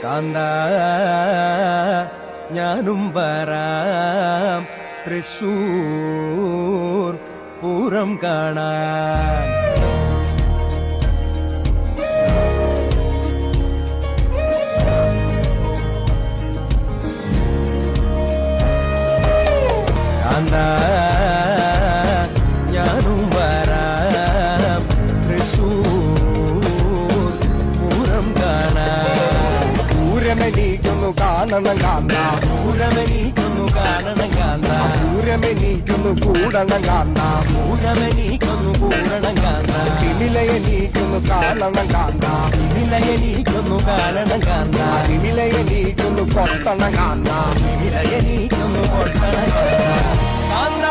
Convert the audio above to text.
കാന്ത ഞാനും വരാം തൃശൂർ പൂരം കാണാൻ. കാന്ത ഞാനും വരാം തൃശൂർ പൂരം കാണാൻ. പൂരമെനീക്കുന്നു കാണണം കാന്ത, പൂരമെനീക്കുന്നു കാണണം കാന്ത, പൂരമെനീക്കുന്നു കൂടണം കാന്ത, പൂരമെനീക്കുന്നു കൂടണം കാന്ത, തിമിലയെനീക്കുന്നു കാണണം കാന്ത, തിമിലയെനീക്കുന്നു കാണണം കാന്ത, തിമിലയെനീക്കുന്നു കൊട്ടണം കാന്ത, തിമിലയെനീക്കുന്നു കൊട്ടണം കാന്ത. കാന്ത